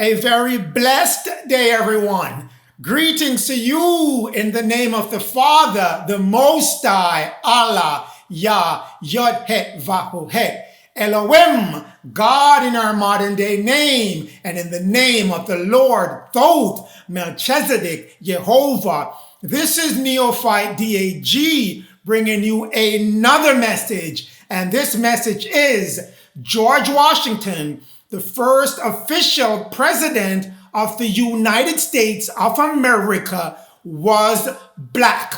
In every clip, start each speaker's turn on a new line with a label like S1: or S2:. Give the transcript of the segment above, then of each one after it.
S1: A very blessed day, everyone. Greetings to you in the name of the Father, the Most High, Allah, Yah, Yod, He, Vahu, He, Elohim, God in our modern day name, and in the name of the Lord, Thoth, Melchizedek, Jehovah. This is Neophyte DAG bringing you another message, and this message is George Washington, the first official president of the United States of America, was black.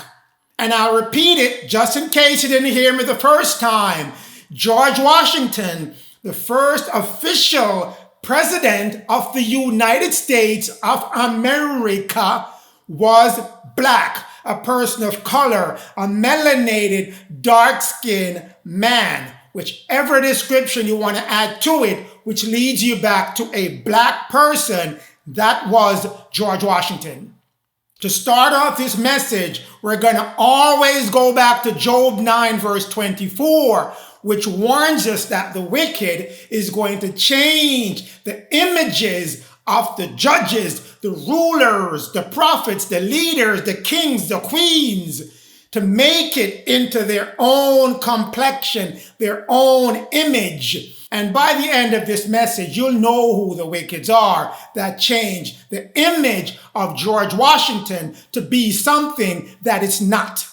S1: And I'll repeat it just in case you didn't hear me the first time. George Washington, the first official president of the United States of America, was black, a person of color, a melanated, dark-skinned man. Whichever description you want to add to it, which leads you back to a black person, that was George Washington. To start off this message, we're going to always go back to Job 9 verse 24, which warns us that the wicked is going to change the images of the judges, the rulers, the prophets, the leaders, the kings, the queens, to make it into their own complexion, their own image. And by the end of this message, you'll know who the wickeds are that changed the image of George Washington to be something that it's not.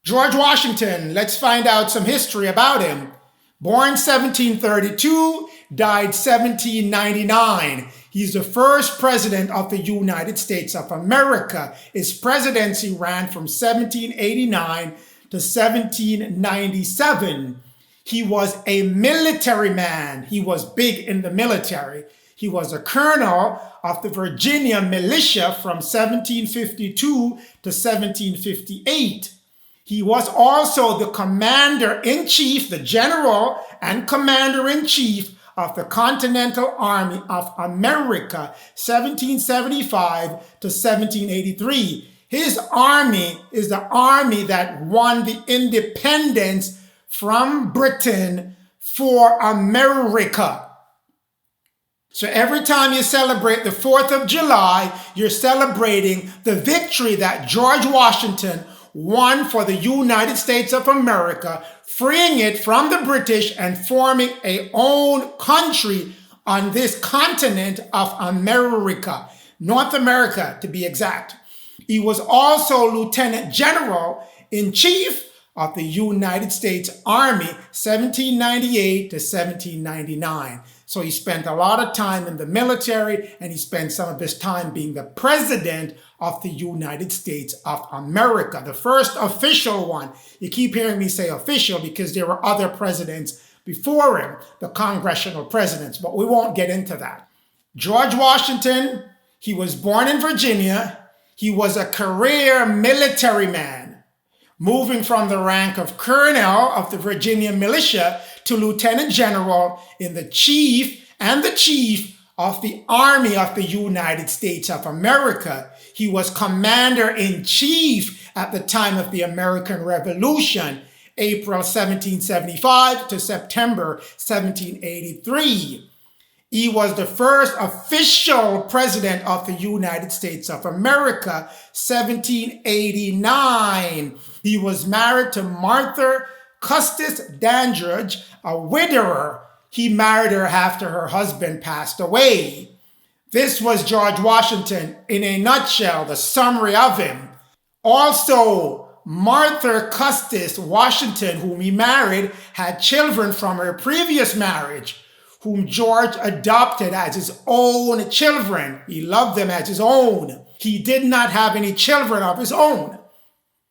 S1: George Washington, let's find out some history about him. Born 1732, died 1799. He's the first president of the United States of America. His presidency ran from 1789 to 1797. He was a military man. He was big in the military. He was a colonel of the Virginia militia from 1752 to 1758. He was also the commander-in-chief, the general and commander-in-chief of the Continental Army of America, 1775 to 1783. His army is the army that won the independence from Britain for America. So every time you celebrate the 4th of July, you're celebrating the victory that George Washington won for the United States of America, freeing it from the British and forming a own country on this continent of America, North America to be exact. He was also Lieutenant General in Chief of the United States Army, 1798 to 1799. So he spent a lot of time in the military, and he spent some of his time being the president of the United States of America, the first official one. You keep hearing me say official because there were other presidents before him, the congressional presidents, but we won't get into that. George Washington, he was born in Virginia. He was a career military man, moving from the rank of colonel of the Virginia militia to lieutenant general in the chief of the Army of the United States of America. He was commander-in-chief at the time of the American Revolution, April 1775 to September 1783. He was the first official president of the United States of America, 1789. He was married to Martha Custis Dandridge, a widower. He married her after her husband passed away. This was George Washington in a nutshell, the summary of him. Also, Martha Custis Washington, whom he married, had children from her previous marriage, whom George adopted as his own children. He loved them as his own. He did not have any children of his own.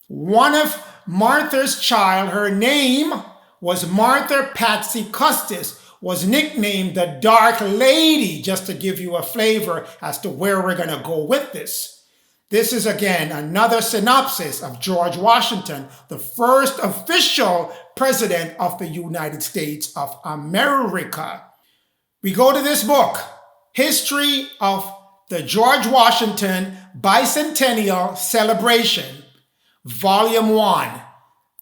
S1: One of Martha's child, her name was Martha Patsy Custis, was nicknamed the Dark Lady, just to give you a flavor as to where we're going to go with this. This is again another synopsis of George Washington, the first official president of the United States of America. We go to this book, History of the George Washington Bicentennial Celebration, Volume 1.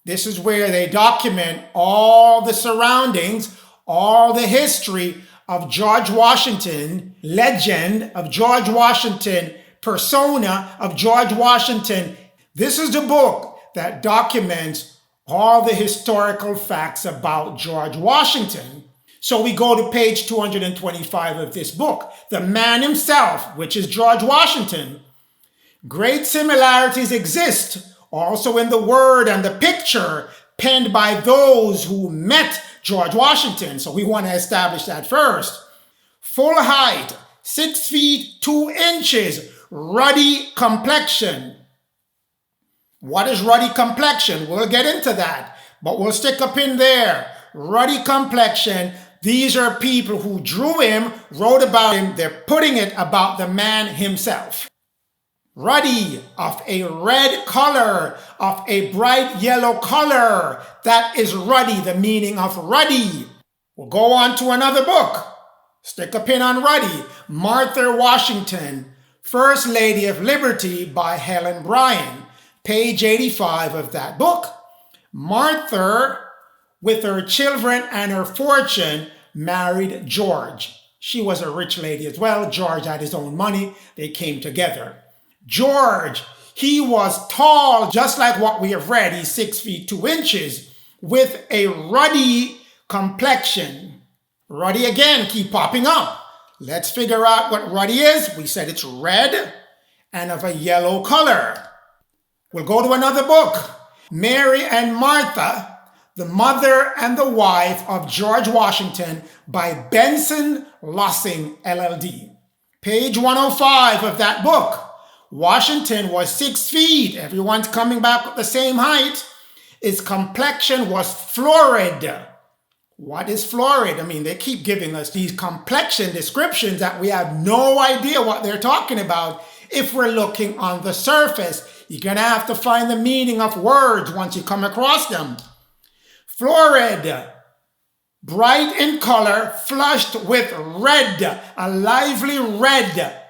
S1: This is where they document all the surroundings, all the history of George Washington, legend of George Washington, persona of George Washington. This is the book that documents all the historical facts about George Washington. So we go to page 225 of this book, the man himself, which is George Washington. Great similarities exist also in the word and the picture penned by those who met George Washington. So we want to establish that first. Full height, 6 feet 2 inches, ruddy complexion. What is ruddy complexion? We'll get into that, but we'll stick a pin there. Ruddy complexion. These are people who drew him, wrote about him. They're putting it about the man himself. Ruddy, of a red color, of a bright yellow color. That is ruddy, the meaning of ruddy. We'll go on to another book. Stick a pin on ruddy. Martha Washington, First Lady of Liberty by Helen Bryan. Page 85 of that book. Martha, with her children and her fortune, married George. She was a rich lady as well. George had his own money. They came together. George, he was tall, just like what we have read. He's 6 feet 2 inches, with a ruddy complexion. Ruddy again, keep popping up. Let's figure out what ruddy is. We said it's red and of a yellow color. We'll go to another book. Mary and Martha, the mother and the wife of George Washington by Benson, Lossing, LLD. Page 105 of that book. Washington was 6 feet. Everyone's coming back with the same height. His complexion was florid. What is florid? I mean, they keep giving us these complexion descriptions that we have no idea what they're talking about if we're looking on the surface. You're going to have to find the meaning of words once you come across them. Florid, bright in color, flushed with red, a lively red.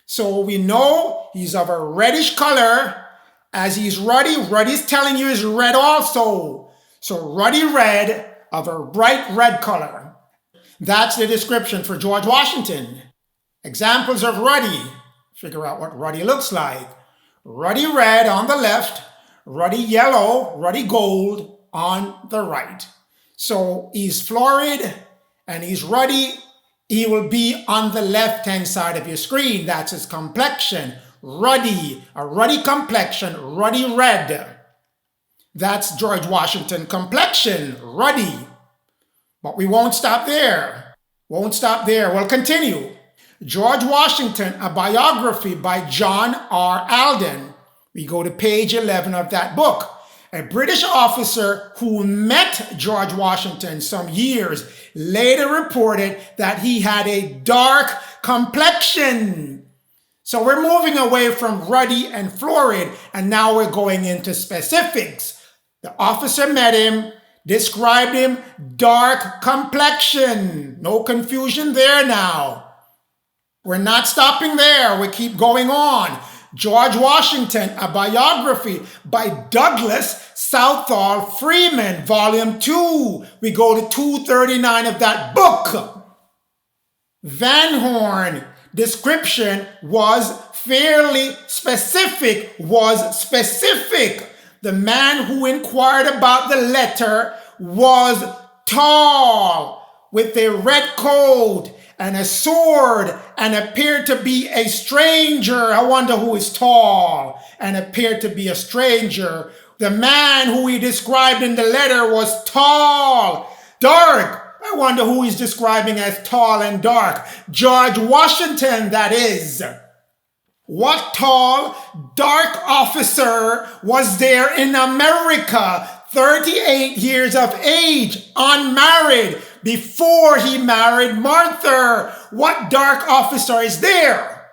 S1: So we know he's of a reddish color. As he's ruddy, ruddy's telling you is red also. So ruddy red of a bright red color. That's the description for George Washington. Examples of ruddy. Figure out what ruddy looks like. Ruddy red on the left, ruddy yellow, ruddy gold on the right. So he's florid and he's ruddy. He will be on the left-hand side of your screen. That's his complexion. Ruddy, a ruddy complexion, ruddy red. That's George Washington complexion, ruddy. But we won't stop there. We'll continue. George Washington, a biography by John R. Alden. We go to page 11 of that book. A British officer who met George Washington some years later reported that he had a dark complexion. So we're moving away from ruddy and florid, and now we're going into specifics. The officer met him, described him, dark complexion. No confusion there now. We're not stopping there. We keep going on. George Washington, a biography by Douglas Southall Freeman, Volume 2. We go to 239 of that book. Van Horn, description was fairly specific, The man who inquired about the letter was tall, with a red coat and a sword, and appeared to be a stranger. I wonder who is tall and appeared to be a stranger. The man who he described in the letter was tall, dark. I wonder who he's describing as tall and dark. George Washington, that is. What tall, dark officer was there in America, 38 years of age, unmarried, before he married Martha? What dark officer is there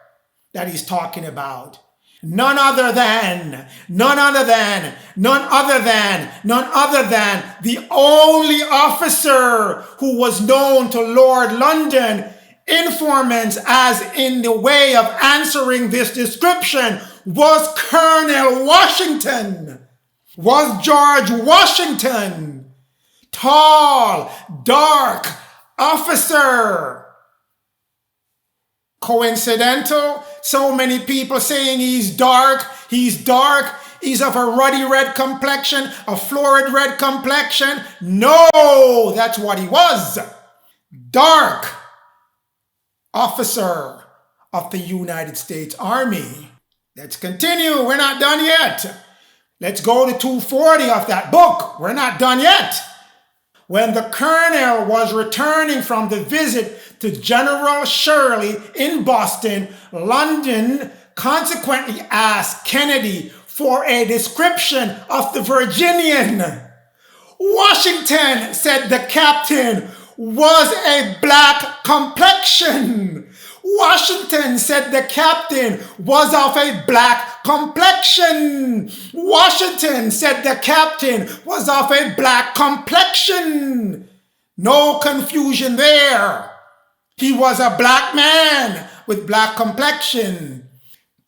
S1: that he's talking about? None other than the only officer who was known to Lord London informants as in the way of answering this description was Colonel Washington, was George Washington. Tall, dark officer. Coincidental? So many people saying he's dark, he's of a ruddy red complexion, a florid red complexion. No, that's what he was. Dark officer of the United States Army. Let's continue. We're not done yet. Let's go to 240 of that book. We're not done yet. When the colonel was returning from the visit to General Shirley in Boston, London consequently asked Kennedy for a description of the Virginian. Washington, said the captain, was a black complexion. Washington, said the captain, was of a black complexion. Washington, said the captain, was of a black complexion. No confusion there. He was a black man with black complexion.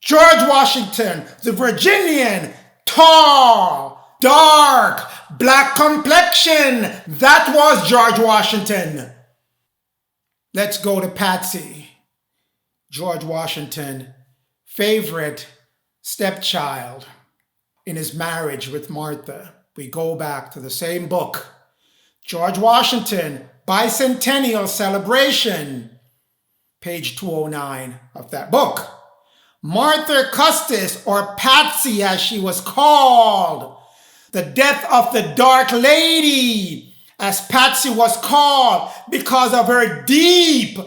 S1: George Washington, the Virginian, tall, dark, black complexion. That was George Washington. Let's go to Patsy. George Washington, favorite stepchild in his marriage with Martha. We go back to the same book. George Washington, Bicentennial Celebration, page 209 of that book. Martha Custis, or Patsy as she was called, the death of the Dark Lady, as Patsy was called because of her deep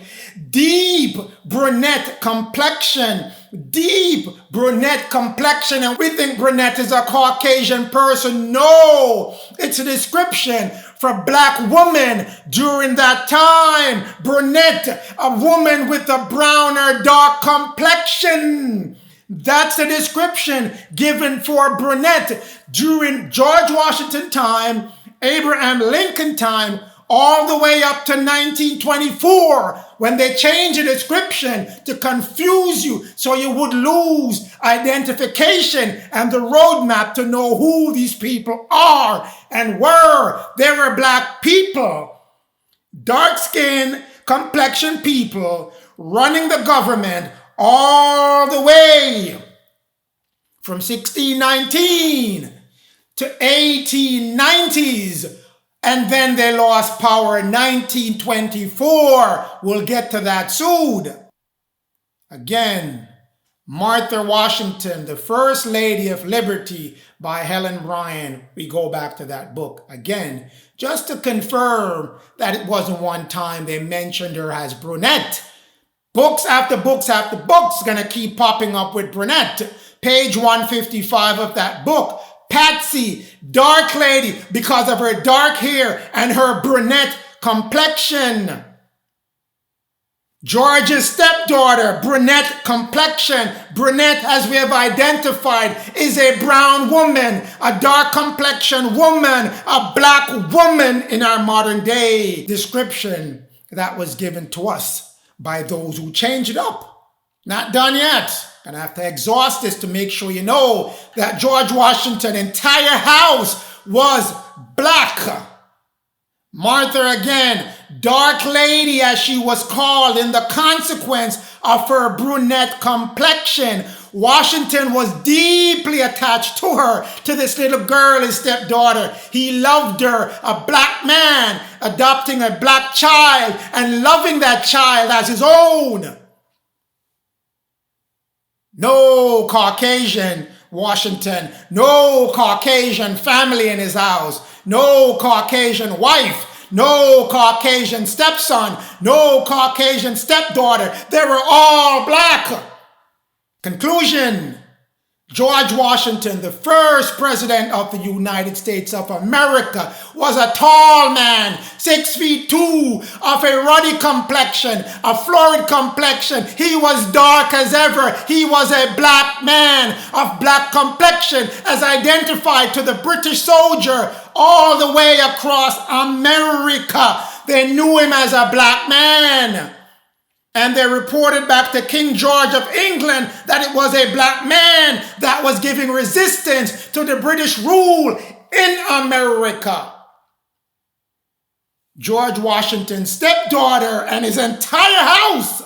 S1: brunette complexion. Deep brunette complexion. And we think brunette is a Caucasian person. No, it's a description for black women during that time. Brunette, a woman with a brown or dark complexion. That's the description given for brunette during George Washington time, Abraham Lincoln time, all the way up to 1924, when they changed the description to confuse you so you would lose identification and the roadmap to know who these people are and were. They were black people, dark-skinned, complexion people running the government all the way from 1619 to 1890s. And then they lost power in 1924. We'll get to that soon. Again, Martha Washington, the First Lady of Liberty by Helen Bryan. We go back to that book. Again, just to confirm that it wasn't one time they mentioned her as brunette. Books after books after books gonna keep popping up with brunette. Page 155 of that book. Patsy, dark lady, because of her dark hair and her brunette complexion. George's stepdaughter, brunette complexion. Brunette, as we have identified, is a brown woman, a dark complexion woman, a black woman in our modern day description that was given to us by those who changed it up. Not done yet. And I have to exhaust this to make sure you know that George Washington's entire house was black. Martha again, dark lady as she was called in the consequence of her brunette complexion. Washington was deeply attached to her, to this little girl, his stepdaughter. He loved her, a black man, adopting a black child and loving that child as his own. No Caucasian Washington, no Caucasian family in his house, no Caucasian wife, no Caucasian stepson, no Caucasian stepdaughter. They were all black. Conclusion. George Washington, the first president of the United States of America, was a tall man, 6'2", of a ruddy complexion, a florid complexion. He was dark as ever. He was a black man of black complexion, as identified to the British soldier all the way across America. They knew him as a black man. And they reported back to King George of England that it was a black man that was giving resistance to the British rule in America. George Washington's stepdaughter and his entire house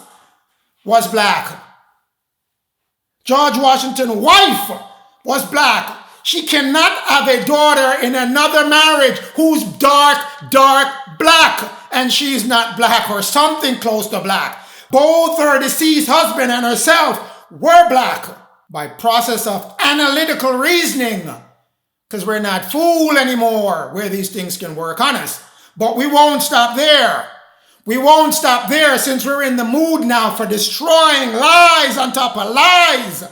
S1: was black. George Washington's wife was black. She cannot have a daughter in another marriage who's dark black, and she's not black or something close to black. Both her deceased husband and herself were black by process of analytical reasoning, because we're not fool anymore where these things can work on us. But we won't stop there. We won't stop there, since we're in the mood now for destroying lies on top of lies.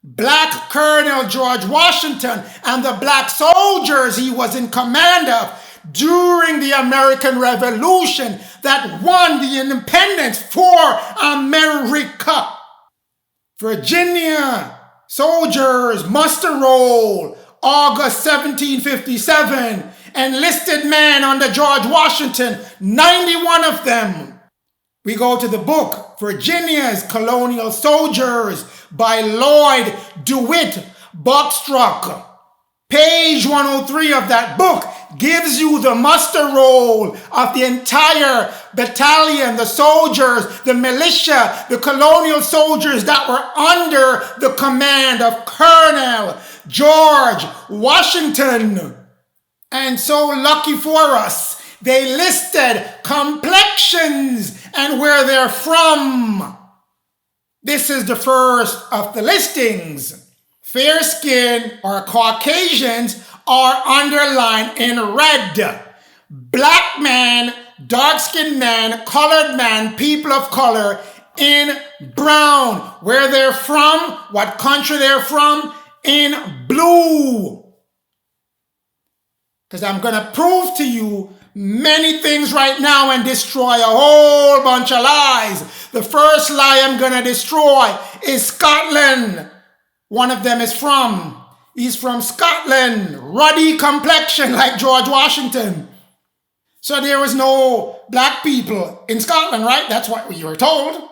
S1: Black Colonel George Washington and the black soldiers he was in command of during the American Revolution that won the independence for America. Virginia soldiers muster roll, August 1757, enlisted men under George Washington, 91 of them. We go to the book, Virginia's Colonial Soldiers by Lloyd DeWitt Buckstruck. Page 103 of that book gives you the muster roll of the entire battalion, the soldiers, the militia, the colonial soldiers that were under the command of Colonel George Washington. And so lucky for us, they listed complexions and where they're from. This is the first of the listings. Fair skin or Caucasians are underlined in red. Black man, dark-skinned man, colored man, people of color in brown. Where they're from, what country they're from, in blue. Because I'm going to prove to you many things right now and destroy a whole bunch of lies. The first lie I'm going to destroy is Scotland. One of them is he's from Scotland. Ruddy complexion like George Washington. So there was no black people in Scotland, right? That's what you were told.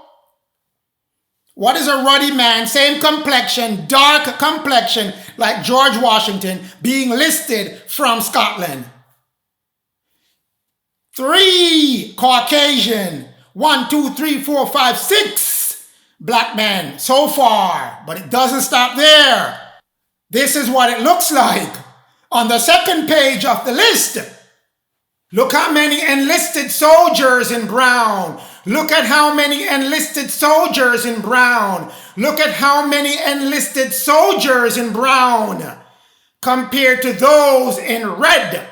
S1: What is a ruddy man, same complexion, dark complexion like George Washington being listed from Scotland? 3 Caucasian, 1, 2, 3, 4, 5, 6 black men so far, but it doesn't stop there. This is what it looks like on the second page of the list. Look how many enlisted soldiers in brown. Look at how many enlisted soldiers in brown. Look at how many enlisted soldiers in brown compared to those in red.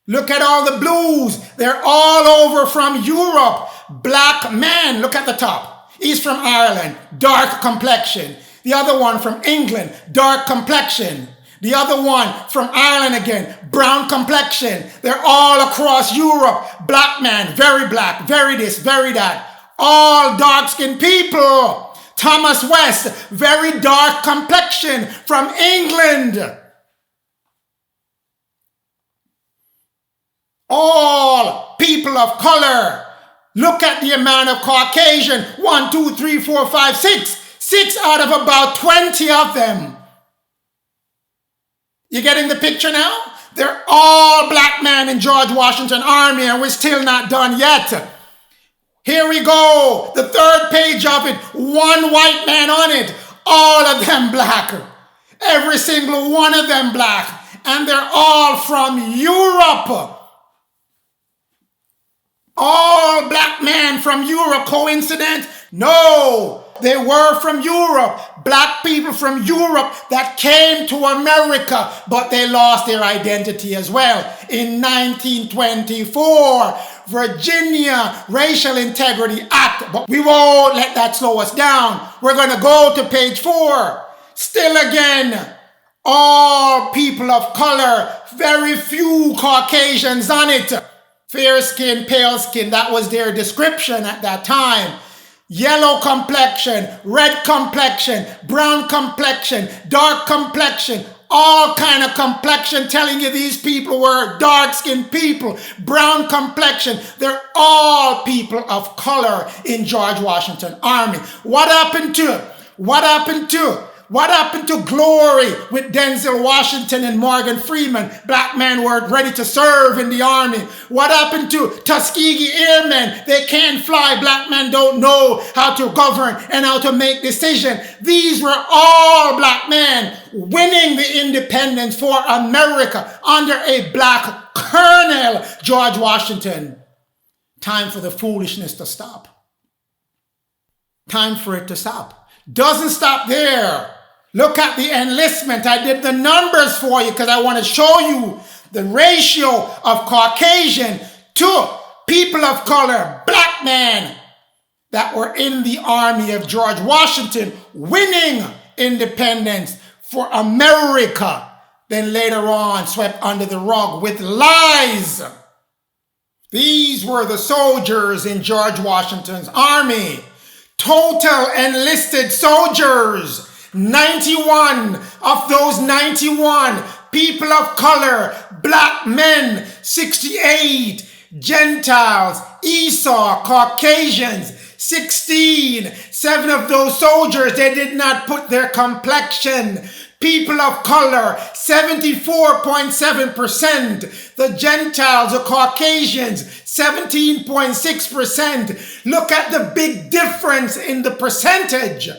S1: Look at all the blues. They're all over from Europe. Black man, look at the top. He's from Ireland, dark complexion. The other one from England, dark complexion. The other one from Ireland again, brown complexion. They're all across Europe. Black man, very black, very this, very that. All dark-skinned people. Thomas West, very dark complexion from England. All people of color. Look at the amount of Caucasian. 1, 2, 3, 4, 5, 6. 6 out of about 20 of them. You getting the picture now? They're all black men in George Washington Army, and we're still not done yet. Here we go. The third page of it. 1 white man on it. All of them black. Every single one of them black. And they're all from Europe. All black men from Europe. Coincidence? No. They were from Europe. Black people from Europe that came to America, but they lost their identity as well. In 1924, Virginia Racial Integrity Act. But we won't let that slow us down. We're going to go to page 4. Still again, all people of color, very few Caucasians on it. Fair skin, pale skin, that was their description at that time. Yellow complexion, red complexion, brown complexion, dark complexion, all kind of complexion, telling you these people were dark-skinned people, brown complexion. They're all people of color in George Washington Army. What happened to What happened to Glory with Denzel Washington and Morgan Freeman? Black men weren't ready to serve in the army. What happened to Tuskegee Airmen? They can't fly. Black men don't know how to govern and how to make decisions. These were all black men winning the independence for America under a black colonel, George Washington. Time for the foolishness to stop. Time for it to stop. Doesn't stop there. Look at the enlistment. I did the numbers for you because I want to show you the ratio of Caucasian to people of color, black men, that were in the army of George Washington, winning independence for America, then later on swept under the rug with lies. These were the soldiers in George Washington's army. Total enlisted soldiers, 91 of those 91 people of color, black men, 68, Gentiles, Esau, Caucasians, 16. 7 of those soldiers, they did not put their complexion. People of color, 74.7%. The Gentiles, the Caucasians, 17.6%. Look at the big difference in the percentage.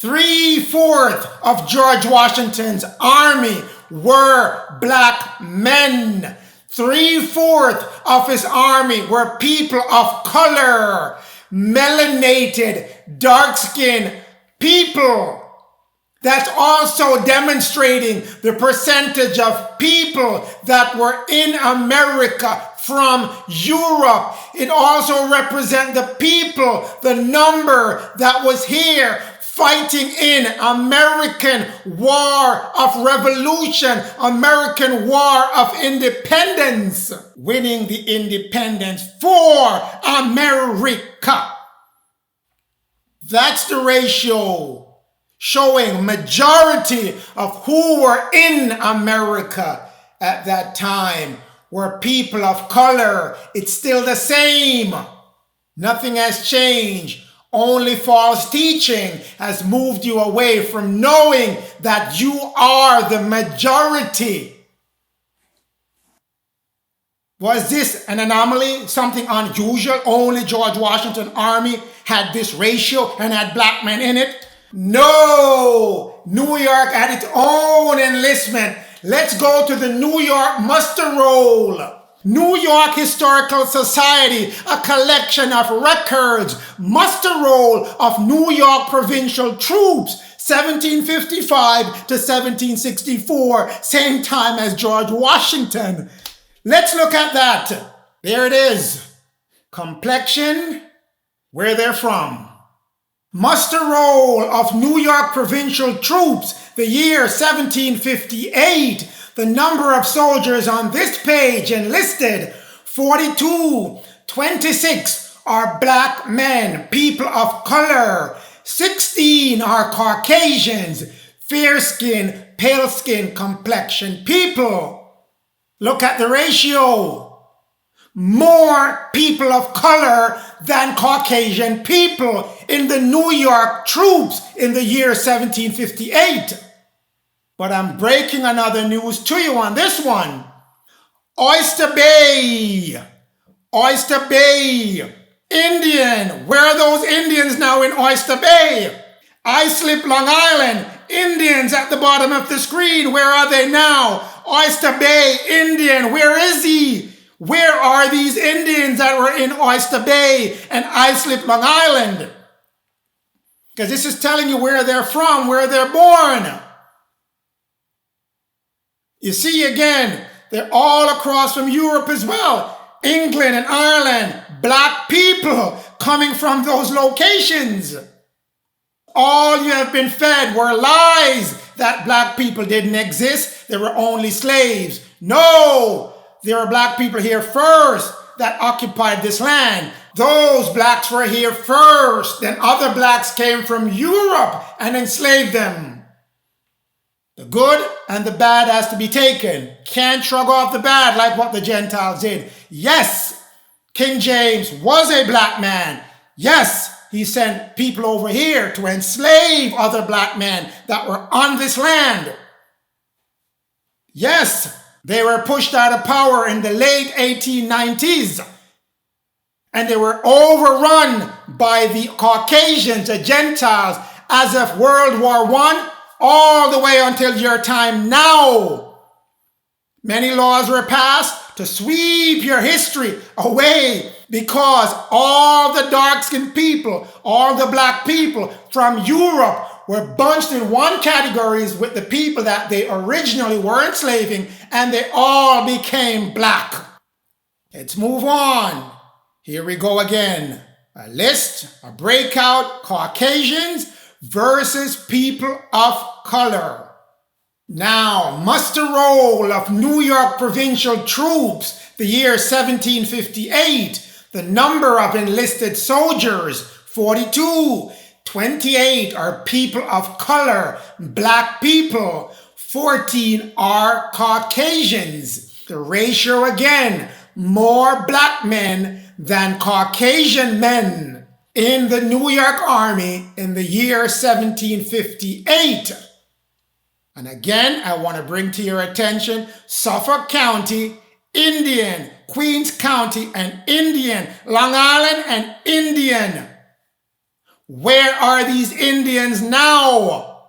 S1: 3/4 of George Washington's army were black men. 3/4 of his army were people of color, melanated, dark-skinned people. That's also demonstrating the percentage of people that were in America from Europe. It also represents the people, the number that was here fighting in American War of Revolution, American War of Independence, winning the independence for America. That's the ratio showing majority of who were in America at that time were people of color. It's still the same. Nothing has changed. Only false teaching has moved you away from knowing that you are the majority. Was this an anomaly? Something unusual? Only George Washington Army had this ratio and had black men in it? No! New York had its own enlistment. Let's go to the New York muster roll. New York Historical Society, a collection of records, muster roll of New York provincial troops, 1755 to 1764, same time as George Washington. Let's look at that. There it is. Complexion, where they're from. Muster roll of New York provincial troops, the year 1758. The number of soldiers on this page enlisted, 42. 26 are black men, people of color. 16 are Caucasians, fair skin, pale skin complexion people. Look at the ratio. More people of color than Caucasian people in the New York troops in the year 1758. But I'm breaking another news to you on this one. Oyster Bay. Oyster Bay. Indian. Where are those Indians now in Oyster Bay? Islip, Long Island. Indians at the bottom of the screen. Where are they now? Oyster Bay, Indian. Where is he? Where are these Indians that were in Oyster Bay and Islip, Long Island? Because this is telling you where they're from, where they're born. You see again, they're all across from Europe as well. England and Ireland, black people coming from those locations. All you have been fed were lies that black people didn't exist. They were only slaves. No, there were black people here first that occupied this land. Those blacks were here first. Then other blacks came from Europe and enslaved them. The good and the bad has to be taken. Can't shrug off the bad like what the Gentiles did. Yes, King James was a black man. Yes, he sent people over here to enslave other black men that were on this land. Yes, they were pushed out of power in the late 1890s. And they were overrun by the Caucasians, the Gentiles, as of World War I, all the way until your time now. Many laws were passed to sweep your history away because all the dark-skinned people, all the black people from Europe were bunched in one categories with the people that they originally were enslaving, and they all became black. Let's move on. Here we go again. A list, a breakout, Caucasians versus people of color. Now, muster roll of New York provincial troops, the year 1758. The number of enlisted soldiers, 42. 28 are people of color, black people. 14 are Caucasians. The ratio again, more black men than Caucasian men in the New York Army in the year 1758. And again, I want to bring to your attention Suffolk County, Indian, Queens County and Indian, Long Island and Indian. Where are these Indians now?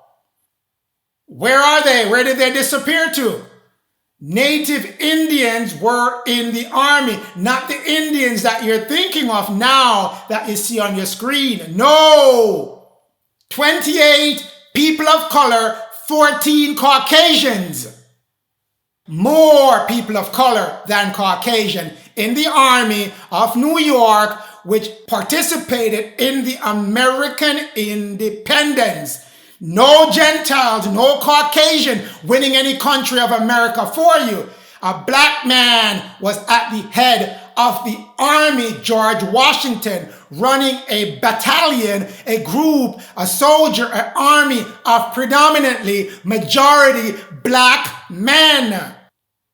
S1: Where are they? Where did they disappear to? Native Indians were in the army, not the Indians that you're thinking of now that you see on your screen. No! 28 people of color, 14 Caucasians. More people of color than Caucasian in the Army of New York, which participated in the American independence. No Gentiles, no Caucasian winning any country of America for you. A black man was at the head of the army, George Washington, running a battalion, a group, a soldier, an army of predominantly majority black men.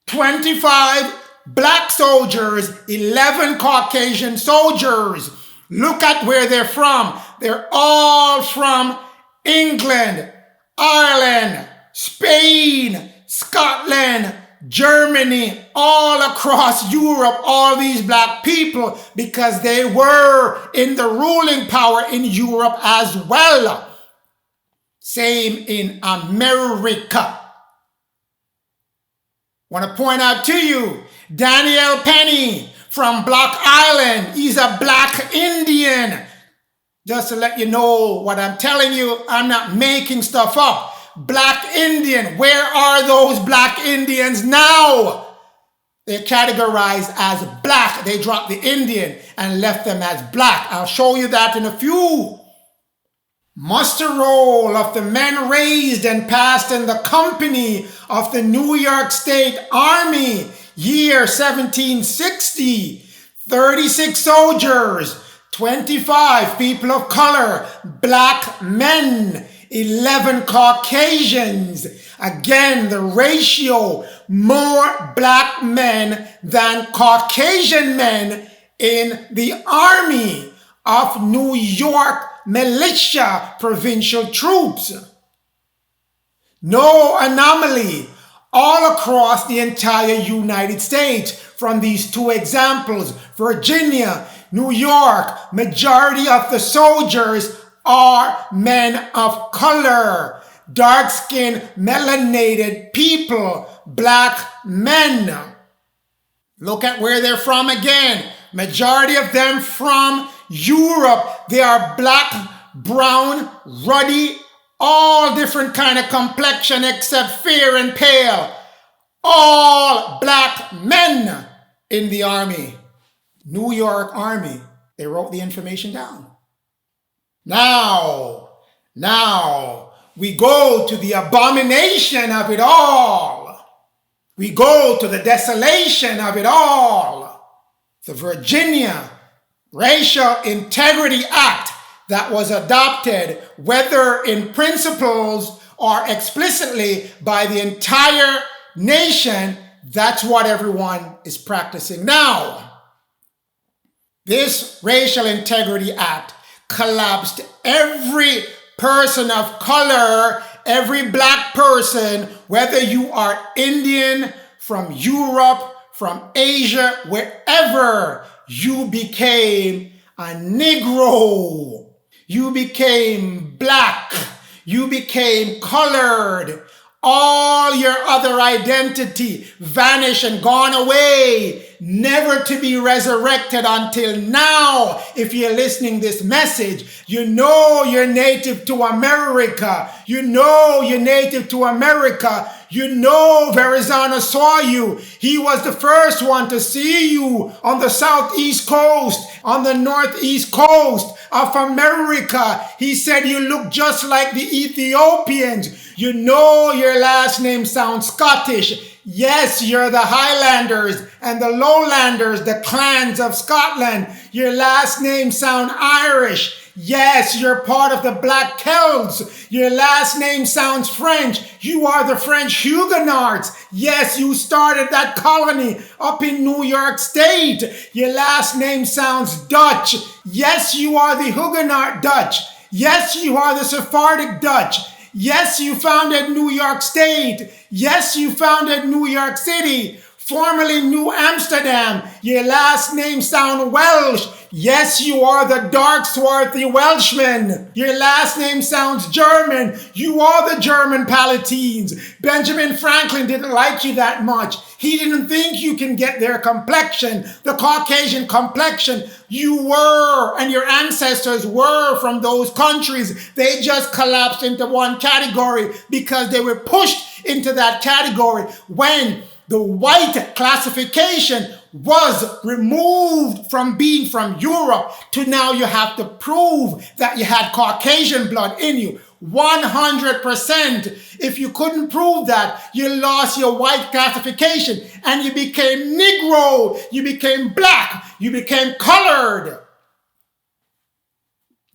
S1: 25 black soldiers, 11 Caucasian soldiers. Look at where they're from. They're all from England, Ireland, Spain, Scotland, Germany, all across Europe, all these black people, because they were in the ruling power in Europe as well. Same in America. Want to point out to you, Daniel Penny from Block Island. He's a black Indian. Just to let you know what I'm telling you, I'm not making stuff up. Black Indian, where are those black Indians now? They're categorized as black. They dropped the Indian and left them as black. I'll show you that in a few. Muster roll of the men raised and passed in the company of the New York State Army, year 1760. 36 soldiers, 25 people of color, black men, 11 Caucasians. Again, the ratio, more black men than Caucasian men in the Army of New York militia provincial troops. No anomaly all across the entire United States from these two examples. Virginia, New York, majority of the soldiers are men of color, dark-skinned, melanated people, black men. Look at where they're from again. Majority of them from Europe. They are black, brown, ruddy, all different kind of complexion except fair and pale. All black men in the Army. New York Army. They wrote the information down. Now, we go to the abomination of it all. We go to the desolation of it all. The Virginia Racial Integrity Act that was adopted, whether in principles or explicitly by the entire nation, that's what everyone is practicing now. This Racial Integrity Act collapsed every person of color, every black person, whether you are Indian, from Europe, from Asia, wherever, you became a Negro. You became black. You became colored. All your other identity vanished and gone away, never to be resurrected until now. If you're listening this message, you know you're native to America. You know you're native to America. You know Verrazano saw you. He was the first one to see you on the southeast coast, on the northeast coast of America. He said you look just like the Ethiopians. You know your last name sounds Scottish. Yes, you're the Highlanders and the Lowlanders, the clans of Scotland. Your last name sounds Irish. Yes, you're part of the Black Celts. Your last name sounds French. You are the French Huguenots. Yes, you started that colony up in New York State. Your last name sounds Dutch. Yes, you are the Huguenot Dutch. Yes, you are the Sephardic Dutch. Yes, you founded New York State. Yes, you founded New York City, formerly New Amsterdam. Your last name sounds Welsh. Yes, you are the dark, swarthy Welshman. Your last name sounds German. You are the German Palatines. Benjamin Franklin didn't like you that much. He didn't think you can get their complexion, the Caucasian complexion. You were, and your ancestors were from those countries. They just collapsed into one category because they were pushed into that category when the white classification was removed from being from Europe to now you have to prove that you had Caucasian blood in you. 100%. If you couldn't prove that, you lost your white classification and you became Negro, you became black, you became colored.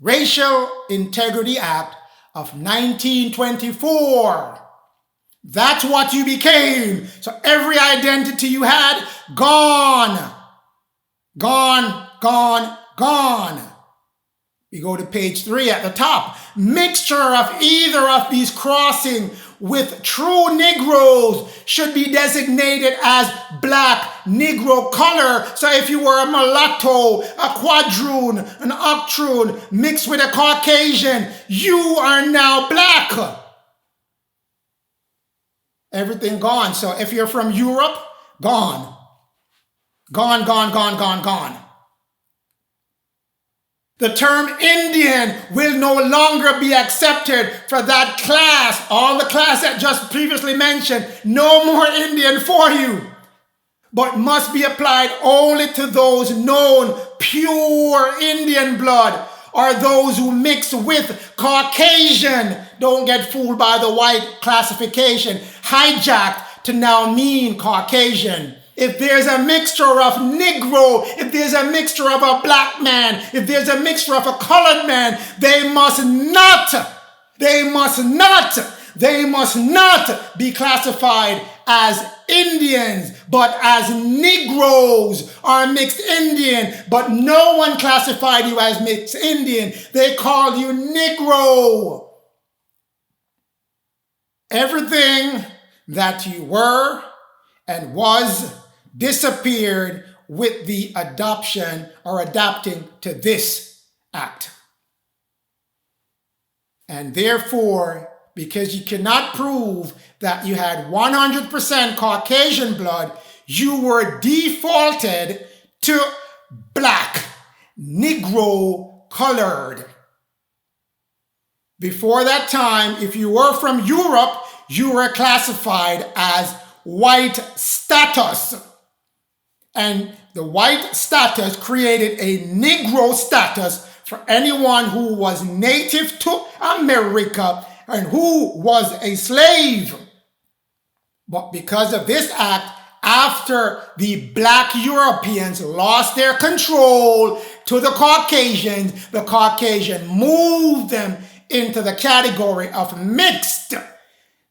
S1: Racial Integrity Act of 1924. That's what you became. So every identity you had, gone. Gone, gone, gone. We go to page 3 at the top. Mixture of either of these crossing with true Negroes should be designated as black, Negro color. So if you were a mulatto, a quadroon, an octroon mixed with a Caucasian, you are now black. Everything gone. So if you're from Europe, gone. Gone, gone, gone, gone, gone. The term Indian will no longer be accepted for that class. All the class that just previously mentioned, no more Indian for you. But must be applied only to those known pure Indian blood or those who mix with Caucasian. Don't get fooled by the white classification, hijacked to now mean Caucasian. If there's a mixture of Negro, if there's a mixture of a black man, if there's a mixture of a colored man, they must not be classified as Indians, but as Negroes or mixed Indian. But no one classified you as mixed Indian. They called you Negro. Everything that you were and was disappeared with the adoption or adapting to this act. And therefore, because you cannot prove that you had 100% Caucasian blood, you were defaulted to black, Negro colored. Before that time, if you were from Europe, you were classified as white status. And the white status created a Negro status for anyone who was native to America and who was a slave. But because of this act, after the black Europeans lost their control to the Caucasian moved them into the category of mixed,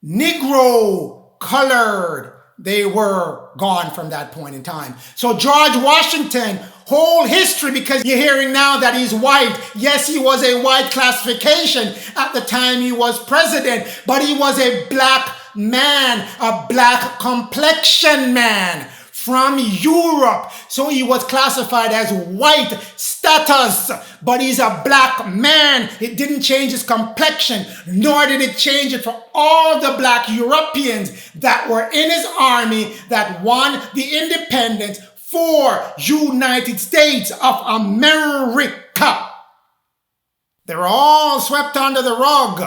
S1: Negro, colored. They were gone from that point in time. So George Washington, whole history, because you're hearing now that he's white. Yes, he was a white classification at the time he was president, but he was a black man, a black complexion man from Europe. So he was classified as white status, but he's a black man. It didn't change his complexion, nor did it change it for all the black Europeans that were in his army that won the independence for United States of America. They were all swept under the rug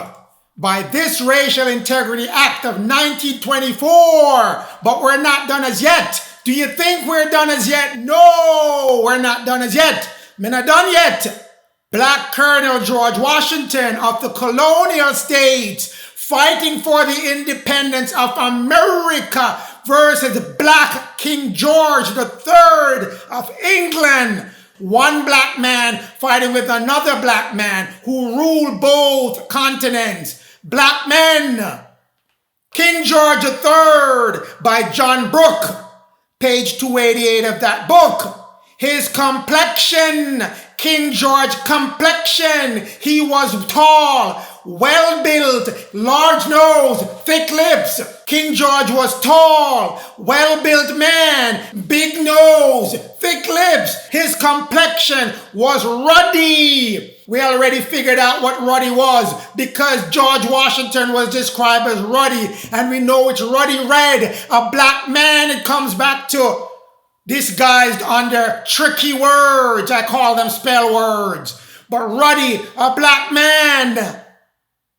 S1: by this Racial Integrity Act of 1924, but we're not done as yet. Do you think we're done as yet? No, we're not done as yet. We're not done yet. Black Colonel George Washington of the Colonial States fighting for the independence of America versus Black King George III of England. One black man fighting with another black man who ruled both continents. Black Men. King George III by John Brooke. Page 288 of that book. His complexion, King George complexion. He was tall, well-built, large nose, thick lips. King George was tall, well-built man, big nose, thick lips. His complexion was ruddy. We already figured out what ruddy was because George Washington was described as ruddy, and we know it's ruddy red. A black man, it comes back to disguised under tricky words. I call them spell words. But ruddy, a black man.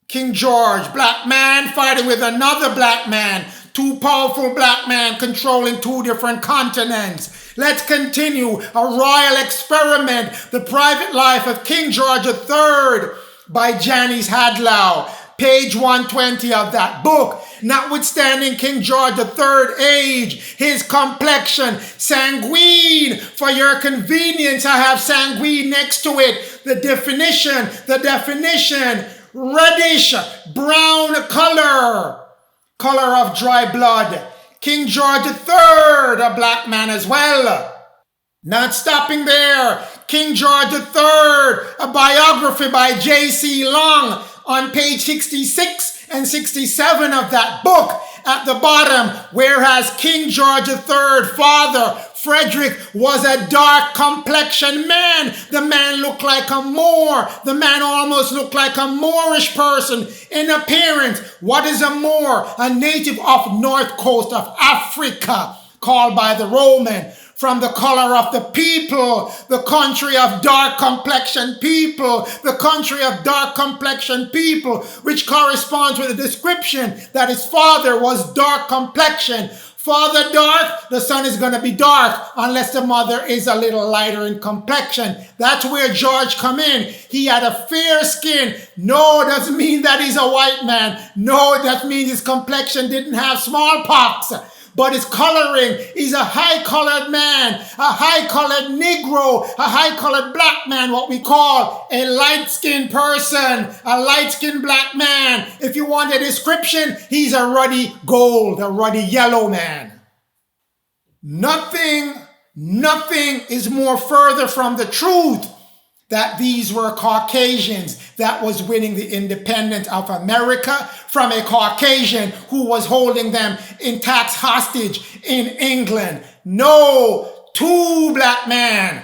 S1: King George, black man fighting with another black man. Two powerful black men controlling two different continents. Let's continue. A royal experiment. The private life of King George III by Janice Hadlow. Page 120 of that book. Notwithstanding King George III's age, his complexion, sanguine. For your convenience, I have sanguine next to it. The definition, reddish, brown color of dry blood. King George III, a black man as well. Not stopping there, King George III, a biography by J.C. Long on page 66 and 67 of that book. At the bottom, whereas King George III, father, Frederick, was a dark complexion man. The man looked like a Moor. The man almost looked like a Moorish person in appearance. What is a Moor? A native of north coast of Africa, called by the Roman. From the color of the people, the country of dark complexion people, the country of dark complexion people, which corresponds with the description that his father was dark complexion. Father dark, the son is going to be dark unless the mother is a little lighter in complexion. That's where George come in. He had a fair skin. No, doesn't mean that he's a white man. No, that means his complexion didn't have smallpox. But his coloring, he's a high-colored man, a high-colored Negro, a high-colored black man, what we call a light-skinned person, a light-skinned black man. If you want a description, he's a ruddy gold, a ruddy yellow man. Nothing is more further from the truth that these were Caucasians that was winning the independence of America from a Caucasian who was holding them in tax hostage in England. No, two black men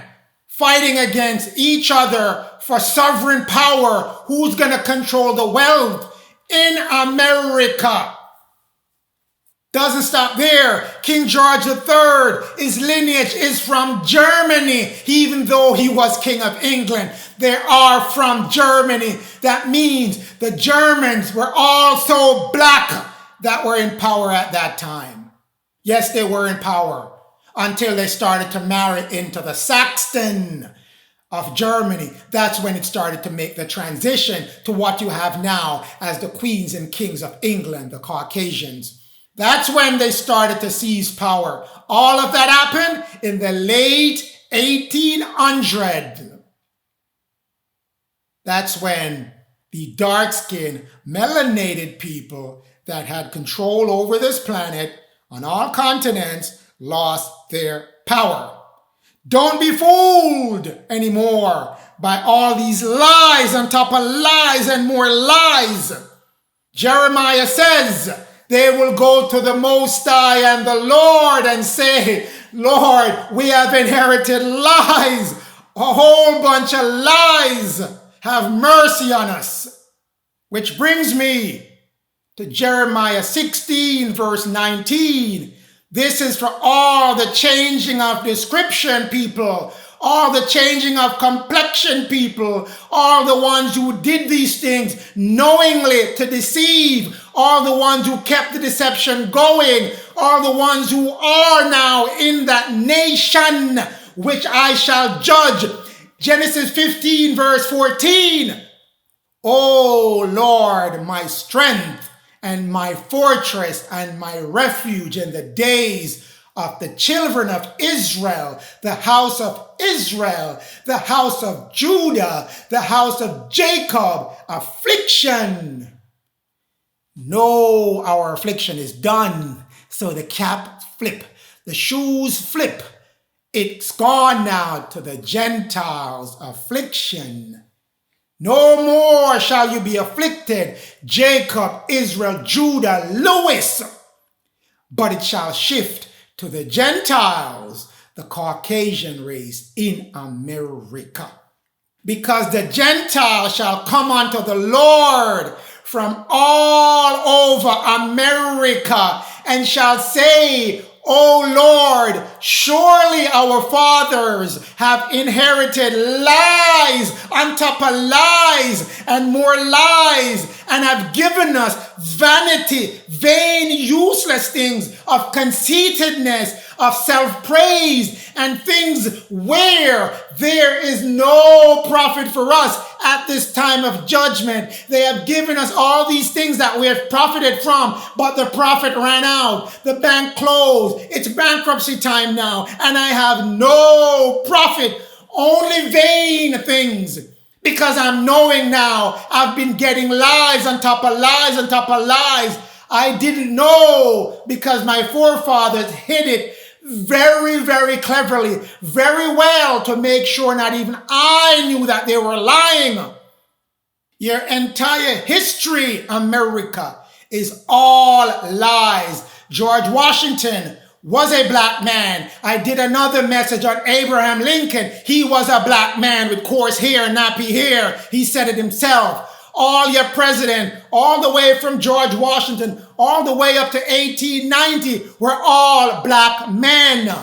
S1: fighting against each other for sovereign power. Who's going to control the wealth in America? Doesn't stop there. King George III, his lineage is from Germany, even though he was king of England. They are from Germany. That means the Germans were also black that were in power at that time. Yes, they were in power until they started to marry into the Saxon of Germany. That's when it started to make the transition to what you have now as the queens and kings of England, the Caucasians. That's when they started to seize power. All of that happened in the late 1800s. That's when the dark-skinned, melanated people that had control over this planet on all continents lost their power. Don't be fooled anymore by all these lies on top of lies and more lies. Jeremiah says they will go to the Most High and the Lord and say, Lord, we have inherited lies, a whole bunch of lies. Have mercy on us. Which brings me to Jeremiah 16, verse 19. This is for all the changing of description people, all the changing of complexion people, all the ones who did these things knowingly to deceive, all the ones who kept the deception going, all the ones who are now in that nation which I shall judge. Genesis 15, verse 14. O Lord, my strength and my fortress and my refuge in the days of the children of Israel, the house of Israel, the house of Judah, the house of Jacob, affliction. No, our affliction is done. So the cap flip, the shoes flip. It's gone now to the Gentiles' affliction. No more shall you be afflicted, Jacob, Israel, Judah, Lewis, but it shall shift to the Gentiles, the Caucasian race in America. Because the Gentiles shall come unto the Lord from all over America and shall say, O Lord, surely our fathers have inherited lies on top of lies and more lies, and have given us vanity, vain, useless things of conceitedness, of self-praise, and things where there is no profit for us at this time of judgment. They have given us all these things that we have profited from, but the profit ran out. The bank closed. It's bankruptcy time now, and I have no profit, only vain things. Because I'm knowing now I've been getting lies on top of lies on top of lies. I didn't know because my forefathers hid it very, very cleverly, very well, to make sure not even I knew that they were lying. Your entire history, America, is all lies. George Washington was a black man. I did another message on Abraham Lincoln. He was a black man with coarse hair, nappy hair. He said it himself. All your president, all the way from George Washington, all the way up to 1890, were all black men.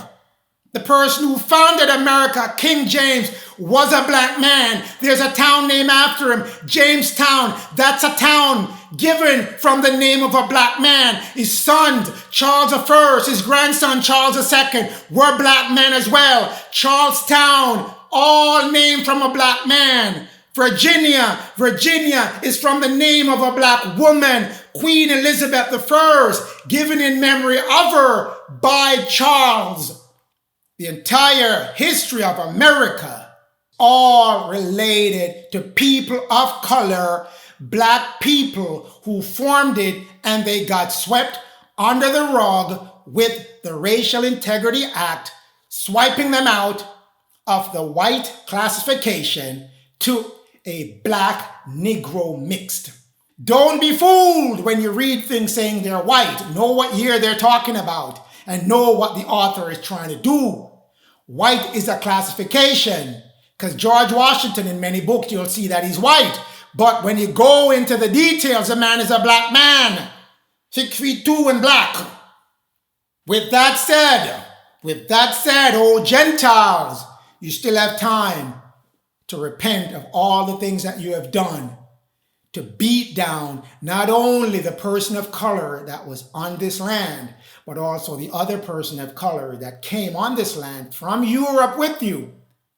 S1: The person who founded America, King James, was a black man. There's a town named after him, Jamestown. That's a town given from the name of a black man. His son, Charles I, his grandson, Charles II, were black men as well. Charlestown, all named from a black man. Virginia is from the name of a black woman, Queen Elizabeth I, given in memory of her by Charles. The entire history of America, all related to people of color, black people who formed it, and they got swept under the rug with the Racial Integrity Act, swiping them out of the white classification to a black Negro mixed. Don't be fooled when you read things saying they're white. Know what year they're talking about and know what the author is trying to do. White is a classification, because George Washington, in many books, you'll see that he's white. But when you go into the details, the man is a black man, 6'2" and black. With that said, oh Gentiles, you still have time to repent of all the things that you have done, to beat down not only the person of color that was on this land, but also the other person of color that came on this land from Europe with you.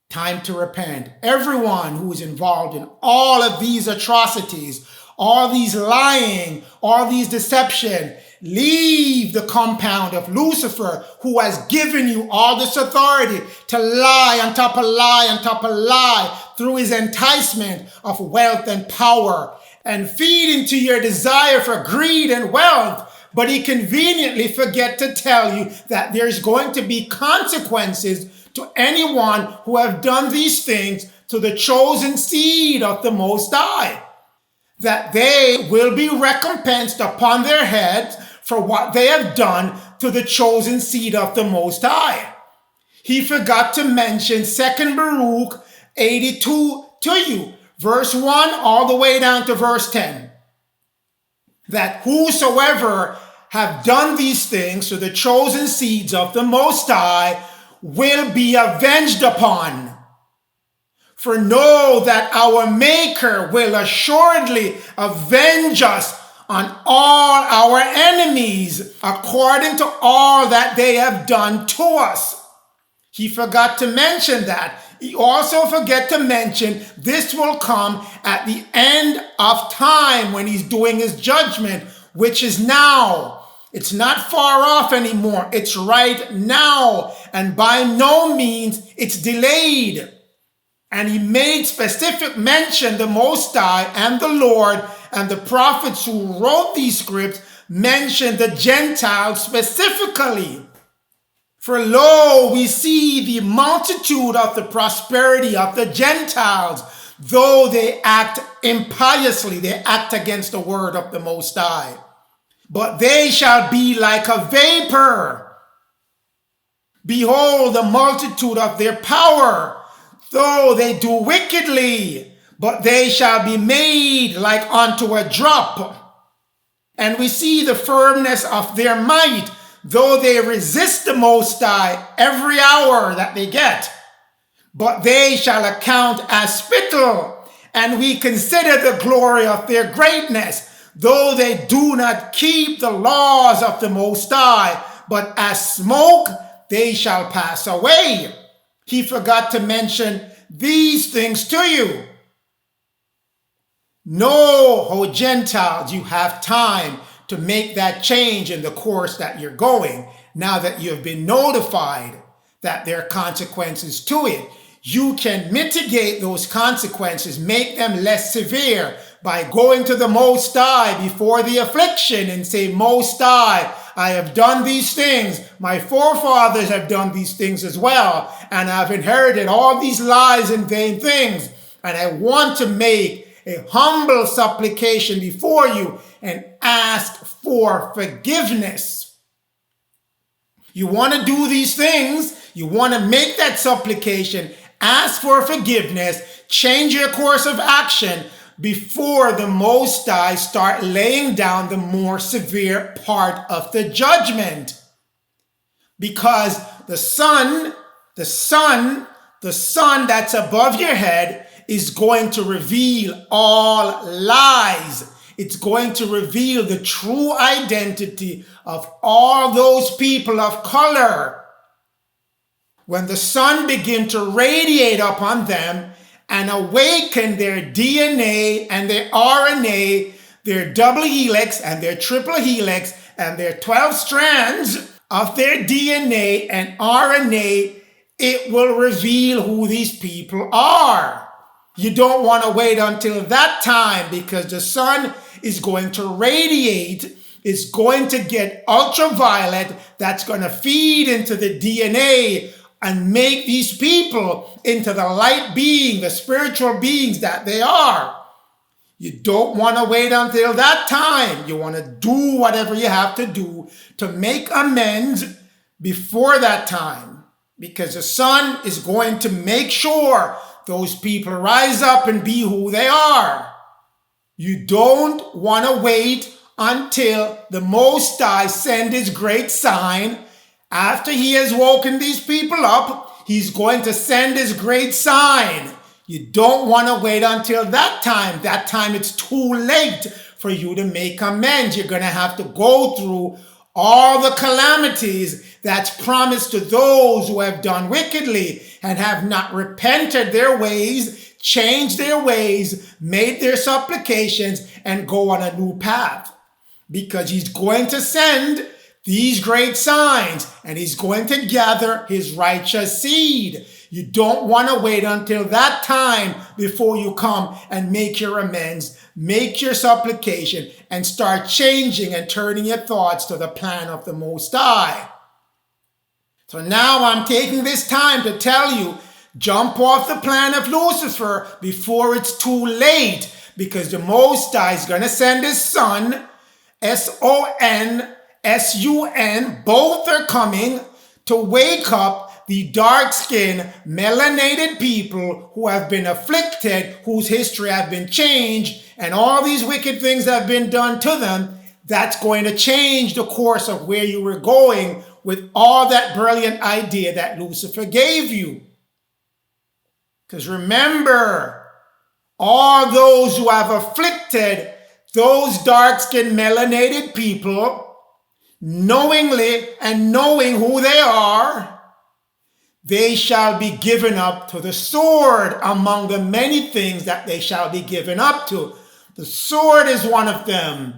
S1: Time to repent. Everyone who is involved in all of these atrocities, all these lying, all these deception, leave the compound of Lucifer, who has given you all this authority to lie on top of lie on top of lie through his enticement of wealth and power, and feed into your desire for greed and wealth. But he conveniently forget to tell you that there's going to be consequences to anyone who have done these things to the chosen seed of the Most High, that they will be recompensed upon their heads for what they have done to the chosen seed of the Most High. He forgot to mention 2 Baruch 82 to you, verse 1 all the way down to verse 10. That whosoever have done these things to the chosen seeds of the Most High will be avenged upon. For know that our Maker will assuredly avenge us on all our enemies according to all that they have done to us. He forgot to mention that. He also forgot to mention this will come at the end of time when he's doing his judgment, which is now. It's not far off anymore. It's right now. And by no means it's delayed. And he made specific mention, the Most High and the Lord and the prophets who wrote these scripts mentioned the Gentiles specifically. For lo, we see the multitude of the prosperity of the Gentiles, though they act impiously, they act against the word of the Most High. But they shall be like a vapor. Behold, the multitude of their power, though they do wickedly, but they shall be made like unto a drop. And we see the firmness of their might, though they resist the Most High every hour that they get, but they shall account as spittle, and we consider the glory of their greatness, though they do not keep the laws of the Most High, but as smoke they shall pass away. He forgot to mention these things to you. Know, O Gentiles, you have time to make that change in the course that you're going. Now that you have been notified that there are consequences to it, you can mitigate those consequences, make them less severe by going to the Most High before the affliction and say, Most High, I have done these things. My forefathers have done these things as well. And I've inherited all these lies and vain things. And I want to make a humble supplication before you and ask for forgiveness. You want to do these things. You want to make that supplication, ask for forgiveness, change your course of action before the Most High start laying down the more severe part of the judgment. Because the sun that's above your head is going to reveal all lies. It's going to reveal the true identity of all those people of color. When the sun begins to radiate upon them and awaken their DNA and their RNA, their double helix and their triple helix and their 12 strands of their DNA and RNA, it will reveal who these people are. You don't want to wait until that time, because the sun is going to radiate, is going to get ultraviolet that's going to feed into the DNA and make these people into the light being, the spiritual beings that they are. You don't want to wait until that time. You want to do whatever you have to do to make amends before that time, because the sun is going to make sure those people rise up and be who they are. You don't want to wait until the Most High send his great sign. After he has woken these people up, he's going to send his great sign. You don't want to wait until that time. That time it's too late for you to make amends. You're going to have to go through all the calamities that's promised to those who have done wickedly and have not repented their ways, changed their ways, made their supplications, and go on a new path. Because he's going to send these great signs, and he's going to gather his righteous seed. You don't want to wait until that time before you come and make your amends, make your supplication, and start changing and turning your thoughts to the plan of the Most High. So now I'm taking this time to tell you, jump off the plan of Lucifer before it's too late, because the Most High is going to send his son, S-O-N, S-U-N, both are coming to wake up the dark-skinned, melanated people who have been afflicted, whose history have been changed, and all these wicked things have been done to them. That's going to change the course of where you were going with all that brilliant idea that Lucifer gave you. Because remember, all those who have afflicted those dark-skinned, melanated people, knowingly and knowing who they are, they shall be given up to the sword among the many things that they shall be given up to. The sword is one of them.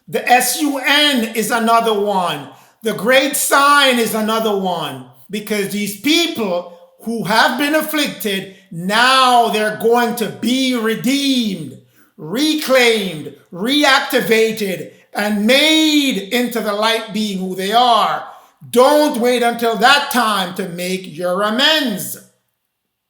S1: The S-U-N is another one. The great sign is another one. Because these people who have been afflicted, now they're going to be redeemed, reclaimed, reactivated, and made into the light being who they are. Don't wait until that time to make your amends.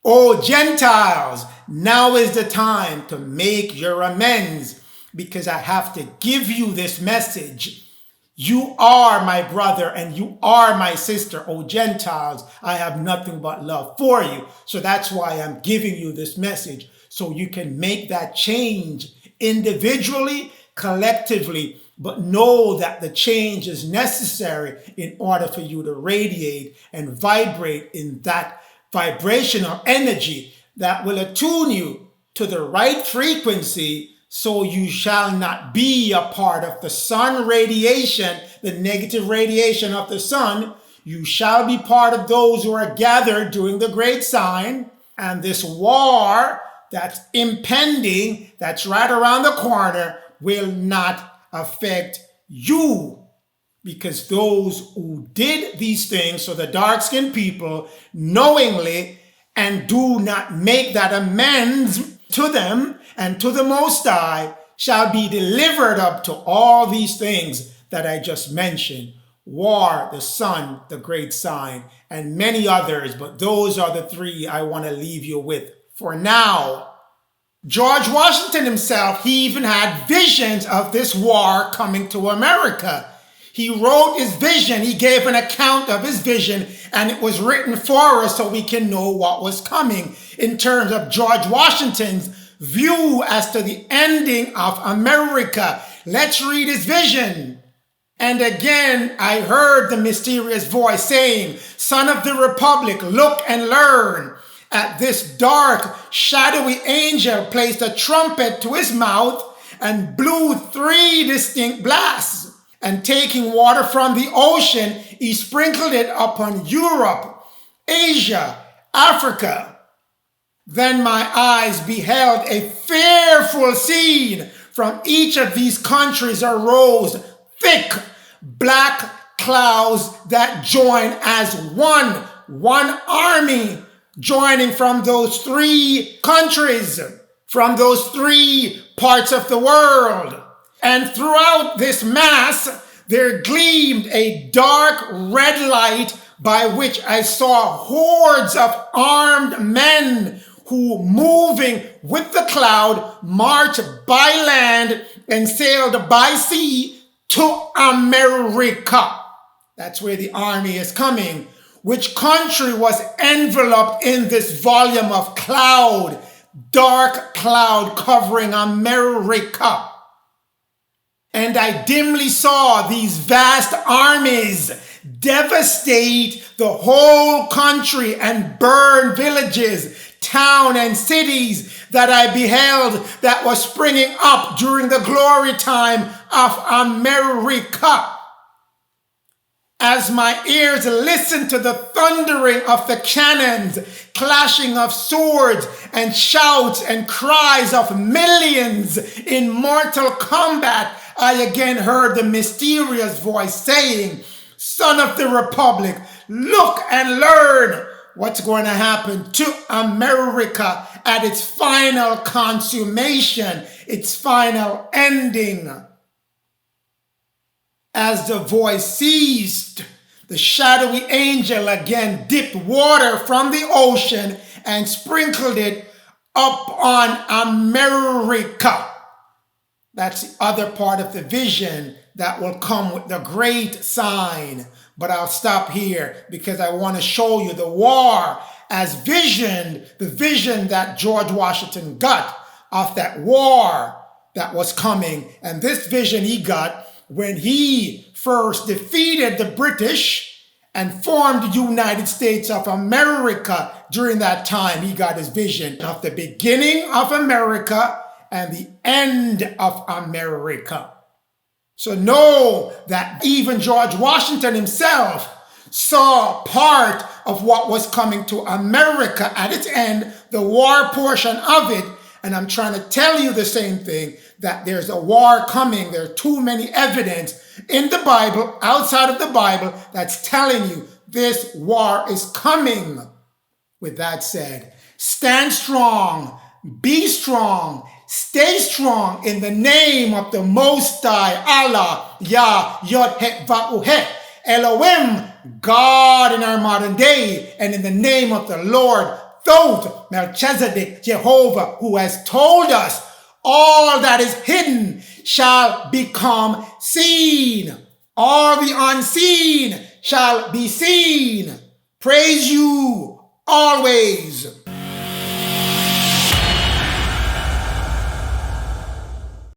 S1: Oh, Gentiles, now is the time to make your amends, because I have to give you this message. You are my brother and you are my sister, oh Gentiles. I have nothing but love for you. So that's why I'm giving you this message, so you can make that change individually, collectively, but know that the change is necessary in order for you to radiate and vibrate in that vibrational energy that will attune you to the right frequency, so you shall not be a part of the sun radiation, the negative radiation of the sun. You shall be part of those who are gathered during the great sign, and this war that's impending, that's right around the corner, will not affect you, because those who did these things, so the dark-skinned people, knowingly, and do not make that amends to them and to the Most High, shall be delivered up to all these things that I just mentioned. War, the sun, the great sign, and many others, but those are the three I want to leave you with for now. George Washington himself, he even had visions of this war coming to America. He wrote his vision, he gave an account of his vision, and it was written for us so we can know what was coming in terms of George Washington's view as to the ending of America. Let's read his vision. And again, I heard the mysterious voice saying, "Son of the Republic, look and learn." At this dark, shadowy angel placed a trumpet to his mouth and blew 3 distinct blasts. And taking water from the ocean, he sprinkled it upon Europe, Asia, Africa. Then my eyes beheld a fearful scene. From each of these countries arose thick black clouds that join as one army, joining from those 3 countries, from those 3 parts of the world. And throughout this mass, there gleamed a dark red light, by which I saw hordes of armed men who, moving with the cloud, marched by land and sailed by sea to America. That's where the army is coming. Which country was enveloped in this volume of cloud, dark cloud covering America? And I dimly saw these vast armies devastate the whole country and burn villages, town and cities that I beheld that was springing up during the glory time of America. As my ears listened to the thundering of the cannons, clashing of swords, and shouts and cries of millions in mortal combat, I again heard the mysterious voice saying, "Son of the Republic, look and learn what's going to happen to America at its final consummation, its final ending." As the voice ceased, The shadowy angel again dipped water from the ocean and sprinkled it up on America. That's the other part of the vision that will come with the great sign. But I'll stop here because I want to show you the war as visioned, the vision that George Washington got of that war that was coming. And this vision he got when he first defeated the British and formed the United States of America. During that time, he got his vision of the beginning of America and the end of America. So know that even George Washington himself saw part of what was coming to America at its end, the war portion of it. And I'm trying to tell you the same thing, that there's a war coming. There are too many evidence in the Bible, outside of the Bible, that's telling you this war is coming. With that said, stand strong, be strong, stay strong in the name of the Most High, Allah, Yah, Yod, Het, Va'u, Het, Elohim, God in our modern day, and in the name of the Lord, Thoth, Melchizedek, Jehovah, who has told us all that is hidden shall become seen. All the unseen shall be seen. Praise you always.